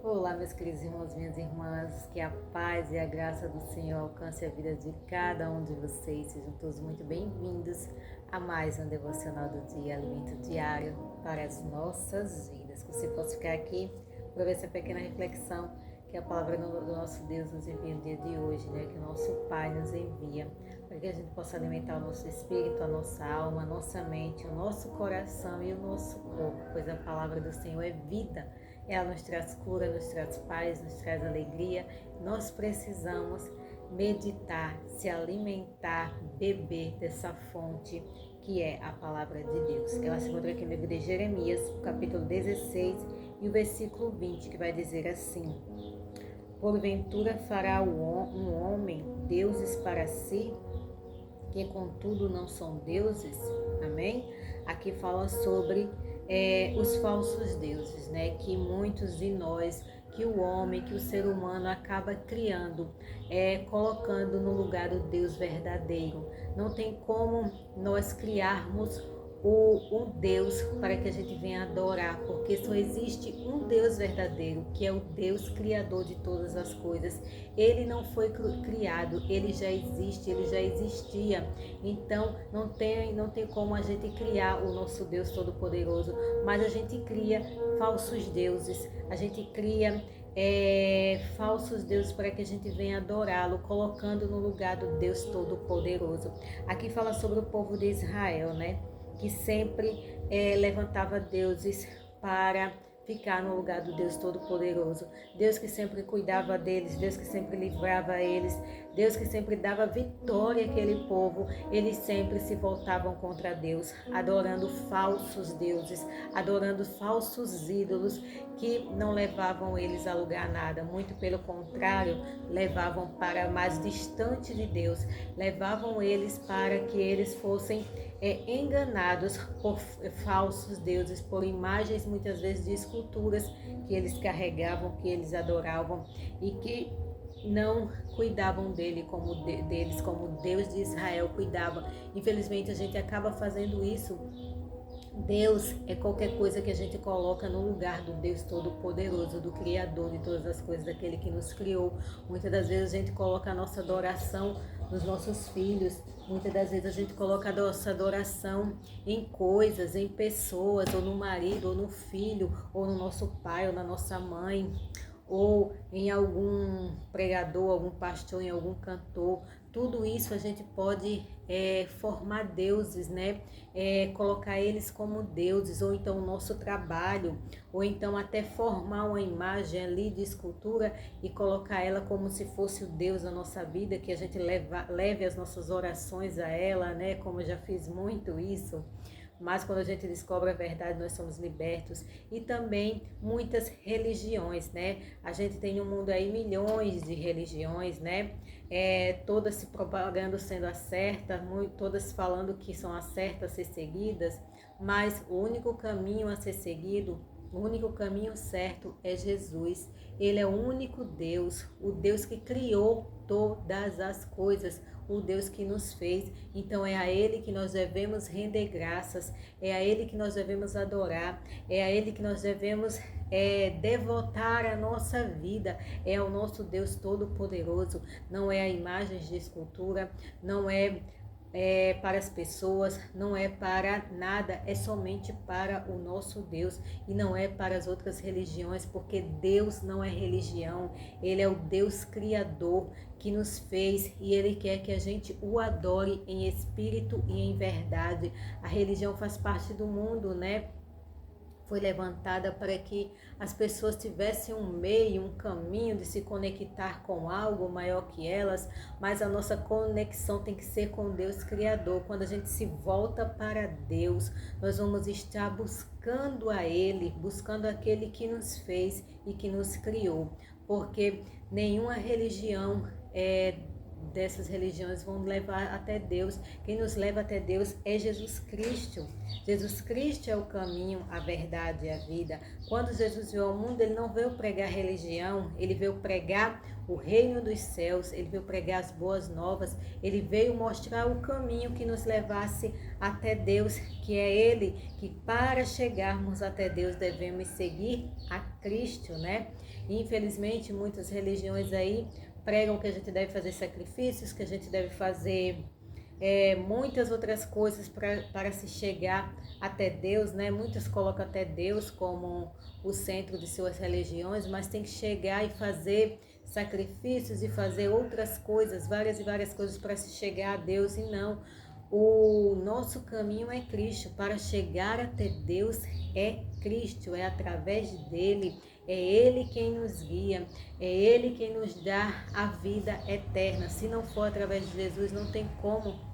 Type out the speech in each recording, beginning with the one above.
Olá, meus queridos irmãos, minhas irmãs, que a paz e a graça do Senhor alcance a vida de cada um de vocês. Sejam todos muito bem-vindos a mais um devocional do dia, alimento diário para as nossas vidas. Que você possa ficar aqui para ver essa pequena reflexão que a palavra do nosso Deus nos envia no dia de hoje, né? Que o nosso Pai nos envia, para que a gente possa alimentar o nosso espírito, a nossa alma, a nossa mente, o nosso coração e o nosso corpo, pois a palavra do Senhor é vida. Ela nos traz cura, nos traz paz, nos traz alegria. Nós precisamos meditar, se alimentar, beber dessa fonte que é a palavra de Deus. Ela se encontra aqui no livro de Jeremias, capítulo 16 e o versículo 20, que vai dizer assim: Porventura fará um homem deuses para si, que contudo não são deuses? Amém? Aqui fala sobre os falsos deuses, né? Que muitos de nós, que o homem, que o ser humano acaba criando, colocando no lugar do Deus verdadeiro. Não tem como nós criarmos um Deus para que a gente venha adorar, porque só existe um Deus verdadeiro, que é o Deus criador de todas as coisas. Ele não foi criado, ele já existe, ele já existia. Então não tem como a gente criar o nosso Deus Todo-Poderoso, mas a gente cria falsos deuses, a gente cria falsos deuses para que a gente venha adorá-lo, colocando no lugar do Deus Todo-Poderoso. Aqui fala sobre o povo de Israel, né? Que sempre levantava deuses para ficar no lugar do Deus Todo-Poderoso. Deus que sempre cuidava deles, Deus que sempre livrava eles, Deus que sempre dava vitória àquele povo. Eles sempre se voltavam contra Deus, adorando falsos deuses, adorando falsos ídolos que não levavam eles a lugar nada. Muito pelo contrário, levavam para mais distante de Deus, levavam eles para que eles fossem enganados por falsos deuses, por imagens muitas vezes de esculturas que eles carregavam, que eles adoravam e que não cuidavam deles como Deus de Israel cuidava. Infelizmente a gente acaba fazendo isso. Deus é qualquer coisa que a gente coloca no lugar do Deus Todo-Poderoso, do Criador de todas as coisas, daquele que nos criou. Muitas das vezes a gente coloca a nossa adoração nos nossos filhos, muitas das vezes a gente coloca a nossa adoração em coisas, em pessoas, ou no marido, ou no filho, ou no nosso pai, ou na nossa mãe, ou em algum pregador, algum pastor, em algum cantor. Tudo isso a gente pode formar deuses, né? Colocar eles como deuses, ou então o nosso trabalho, ou então até formar uma imagem ali de escultura e colocar ela como se fosse o Deus da nossa vida, que a gente leve as nossas orações a ela, né? Como eu já fiz muito isso. Mas quando a gente descobre a verdade, nós somos libertos. E também muitas religiões, né? A gente tem no mundo aí milhões de religiões, né? Todas se propagando sendo as certas, todas falando que são as certas a ser seguidas, mas o único caminho a ser seguido, o único caminho certo é Jesus. Ele é o único Deus, o Deus que criou todas as coisas, o Deus que nos fez. Então é a Ele que nós devemos render graças, é a Ele que nós devemos adorar, é a Ele que nós devemos devotar a nossa vida. É o nosso Deus Todo-Poderoso, não é a imagens de escultura, não é para as pessoas, não é para nada, é somente para o nosso Deus e não é para as outras religiões, porque Deus não é religião, Ele é o Deus Criador que nos fez e Ele quer que a gente o adore em espírito e em verdade. A religião faz parte do mundo, né? Foi levantada para que as pessoas tivessem um meio, um caminho de se conectar com algo maior que elas, mas a nossa conexão tem que ser com Deus Criador. Quando a gente se volta para Deus, nós vamos estar buscando a Ele, buscando aquele que nos fez e que nos criou, porque nenhuma religião dessas religiões vão levar até Deus. Quem nos leva até Deus é Jesus Cristo. Jesus Cristo é o caminho, a verdade e a vida. Quando Jesus veio ao mundo, ele não veio pregar religião, ele veio pregar o reino dos céus, ele veio pregar as boas novas, ele veio mostrar o caminho que nos levasse até Deus, que é ele, que para chegarmos até Deus devemos seguir a Cristo, né? E, infelizmente, muitas religiões aí pregam que a gente deve fazer sacrifícios, que a gente deve fazer muitas outras coisas para se chegar até Deus, né? Muitos colocam até Deus como o centro de suas religiões, mas tem que chegar e fazer sacrifícios e fazer outras coisas, várias e várias coisas para se chegar a Deus, e não. O nosso caminho é Cristo. Para chegar até Deus é Cristo, é através dele. É Ele quem nos guia, é Ele quem nos dá a vida eterna. Se não for através de Jesus, não tem como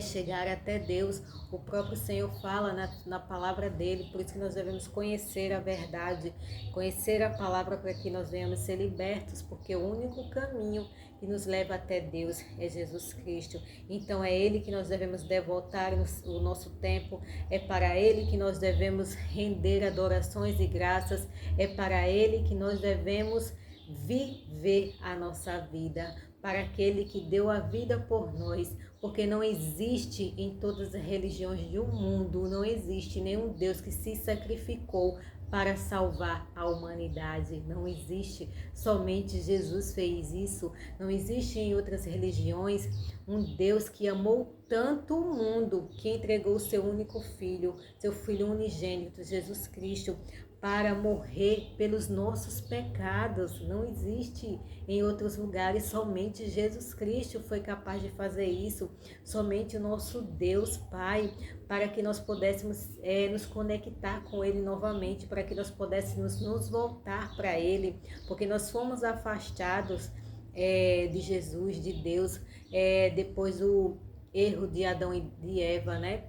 chegar até Deus. O próprio Senhor fala na palavra dele, por isso que nós devemos conhecer a verdade, conhecer a palavra para que nós venhamos ser libertos, porque o único caminho que nos leva até Deus é Jesus Cristo. Então é Ele que nós devemos devotar o nosso tempo, é para Ele que nós devemos render adorações e graças, é para Ele que nós devemos viver a nossa vida, para aquele que deu a vida por nós, porque não existe em todas as religiões do mundo, não existe nenhum Deus que se sacrificou para salvar a humanidade. Não existe, somente Jesus fez isso. Não existe em outras religiões um Deus que amou tanto o mundo, que entregou o seu único filho, seu filho unigênito, Jesus Cristo, para morrer pelos nossos pecados. Não existe em outros lugares, somente Jesus Cristo foi capaz de fazer isso, somente o nosso Deus Pai, para que nós pudéssemos nos conectar com Ele novamente, para que nós pudéssemos nos voltar para Ele, porque nós fomos afastados de Jesus, de Deus, depois do erro de Adão e de Eva, né?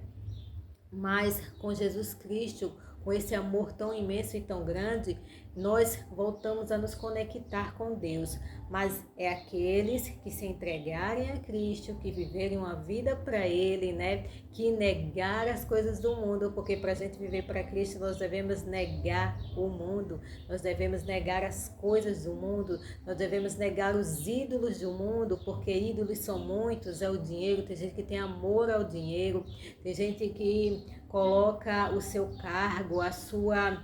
Mas com Jesus Cristo, com esse amor tão imenso e tão grande, nós voltamos a nos conectar com Deus. Mas é aqueles que se entregarem a Cristo, que viverem uma vida para Ele, né? Que negar as coisas do mundo, porque para a gente viver para Cristo nós devemos negar o mundo, nós devemos negar as coisas do mundo, nós devemos negar os ídolos do mundo, porque ídolos são muitos, é o dinheiro, tem gente que tem amor ao dinheiro, tem gente que coloca o seu cargo, a sua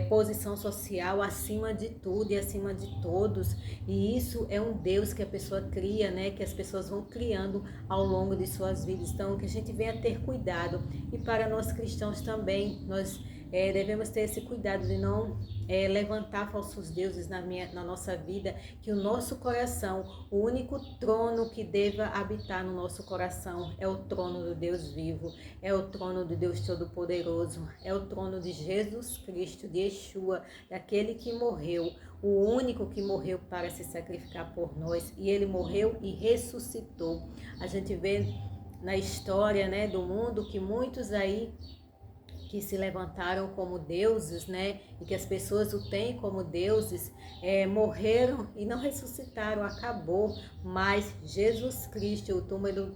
posição social acima de tudo e acima de todos, e isso é um Deus que a pessoa cria, né? Que as pessoas vão criando ao longo de suas vidas. Então, que a gente venha ter cuidado, e para nós cristãos também, nós devemos ter esse cuidado de não levantar falsos deuses na nossa vida, que o nosso coração, o único trono que deva habitar no nosso coração é o trono do Deus vivo, é o trono do Deus Todo-Poderoso, é o trono de Jesus Cristo, de Yeshua, daquele que morreu, o único que morreu para se sacrificar por nós, e ele morreu e ressuscitou. A gente vê na história, né, do mundo que muitos aí que se levantaram como deuses, né, e que as pessoas o têm como deuses, morreram e não ressuscitaram, acabou. Mas Jesus Cristo, o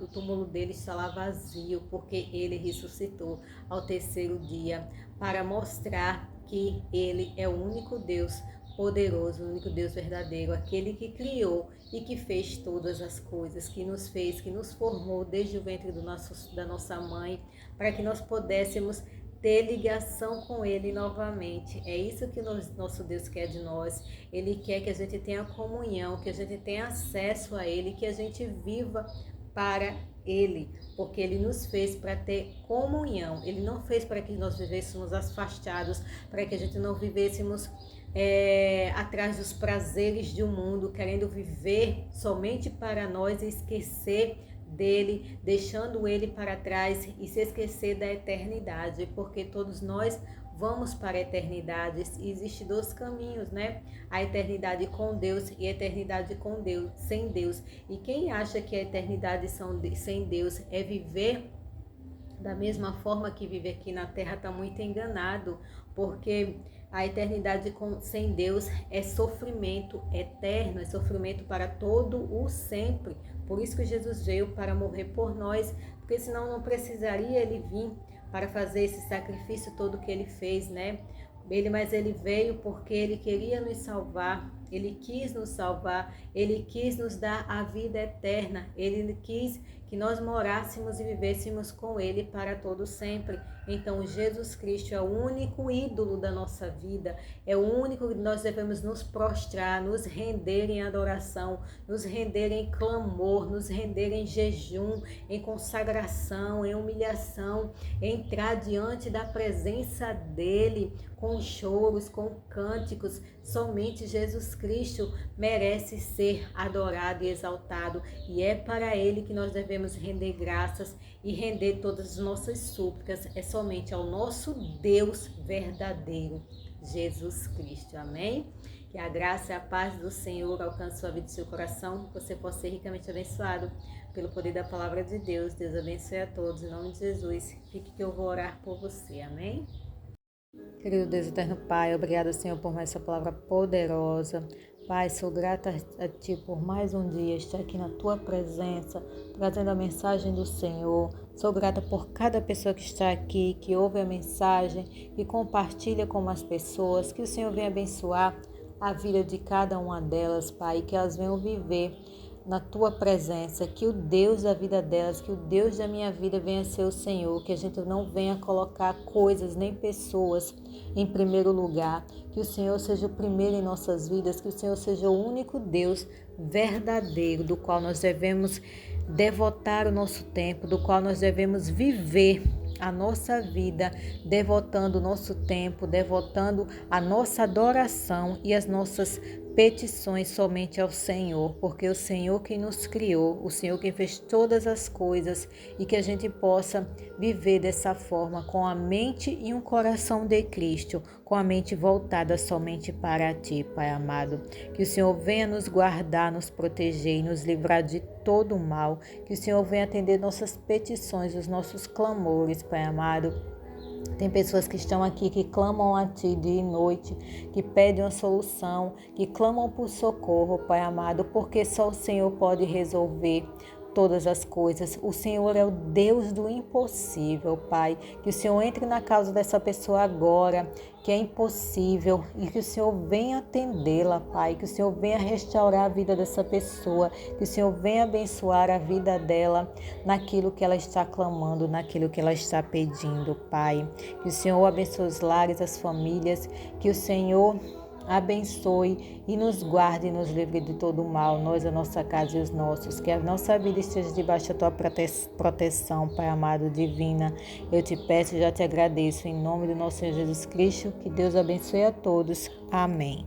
túmulo dele está lá vazio, porque ele ressuscitou ao terceiro dia, para mostrar que ele é o único Deus poderoso, o único Deus verdadeiro, aquele que criou e que fez todas as coisas, que nos fez, que nos formou desde o ventre da nossa mãe, para que nós pudéssemos ter ligação com Ele novamente. É isso que nosso Deus quer de nós. Ele quer que a gente tenha comunhão, que a gente tenha acesso a Ele, que a gente viva para Ele, porque Ele nos fez para ter comunhão. Ele não fez para que nós vivêssemos afastados, para que a gente não vivêssemos atrás dos prazeres do mundo, querendo viver somente para nós e esquecer dele, deixando ele para trás e se esquecer da eternidade, porque todos nós vamos para a eternidade. Existem dois caminhos, né? A eternidade com Deus e a eternidade com Deus, sem Deus. E quem acha que a eternidade sem Deus é viver da mesma forma que vive aqui na Terra está muito enganado, porque A eternidade sem Deus é sofrimento eterno, é sofrimento para todo o sempre. Por isso que Jesus veio para morrer por nós, porque senão não precisaria ele vir para fazer esse sacrifício todo que ele fez, né? Mas ele veio porque ele queria nos salvar, ele quis nos salvar, ele quis nos dar a vida eterna, ele quis que nós morássemos e vivêssemos com ele para todo sempre. Então Jesus Cristo é o único ídolo da nossa vida, é o único que nós devemos nos prostrar, nos render em adoração, nos render em clamor, nos render em jejum, em consagração, em humilhação, entrar diante da presença dele com choros, com cânticos. Somente Jesus Cristo merece ser adorado e exaltado, e é para ele que nós devemos render graças e render todas as nossas súplicas. É somente ao nosso Deus verdadeiro, Jesus Cristo. Amém? Que a graça e a paz do Senhor alcance sua vida e seu coração, que você possa ser ricamente abençoado pelo poder da palavra de Deus. Deus abençoe a todos, em nome de Jesus. Fique que eu vou orar por você. Amém? Querido Deus eterno Pai, obrigado, Senhor, por mais essa palavra poderosa. Pai, sou grata a Ti por mais um dia estar aqui na Tua presença, trazendo a mensagem do Senhor. Sou grata por cada pessoa que está aqui, que ouve a mensagem, que compartilha com as pessoas, que o Senhor venha abençoar a vida de cada uma delas, Pai, que elas venham viver na Tua presença, que o Deus da vida delas, que o Deus da minha vida venha ser o Senhor, que a gente não venha colocar coisas nem pessoas em primeiro lugar, que o Senhor seja o primeiro em nossas vidas, que o Senhor seja o único Deus verdadeiro, do qual nós devemos devotar o nosso tempo, do qual nós devemos viver a nossa vida, devotando o nosso tempo, devotando a nossa adoração e as nossas petições somente ao Senhor, porque o Senhor quem nos criou, o Senhor quem fez todas as coisas, e que a gente possa viver dessa forma, com a mente e um coração de Cristo, com a mente voltada somente para Ti, Pai amado. Que o Senhor venha nos guardar, nos proteger e nos livrar de todo o mal, que o Senhor venha atender nossas petições, os nossos clamores, Pai amado. Tem pessoas que estão aqui, que clamam a Ti dia e noite, que pedem uma solução, que clamam por socorro, Pai amado, porque só o Senhor pode resolver todas as coisas. O Senhor é o Deus do impossível, Pai. Que o Senhor entre na causa dessa pessoa agora, que é impossível, e que o Senhor venha atendê-la, Pai. Que o Senhor venha restaurar a vida dessa pessoa, que o Senhor venha abençoar a vida dela naquilo que ela está clamando, naquilo que ela está pedindo, Pai. Que o Senhor abençoe os lares, as famílias, que o Senhor abençoe e nos guarde e nos livre de todo o mal, nós, a nossa casa e os nossos. Que a nossa vida esteja debaixo da Tua proteção, Pai amado, divina. Eu te peço e já te agradeço, em nome do nosso Senhor Jesus Cristo. Que Deus abençoe a todos. Amém.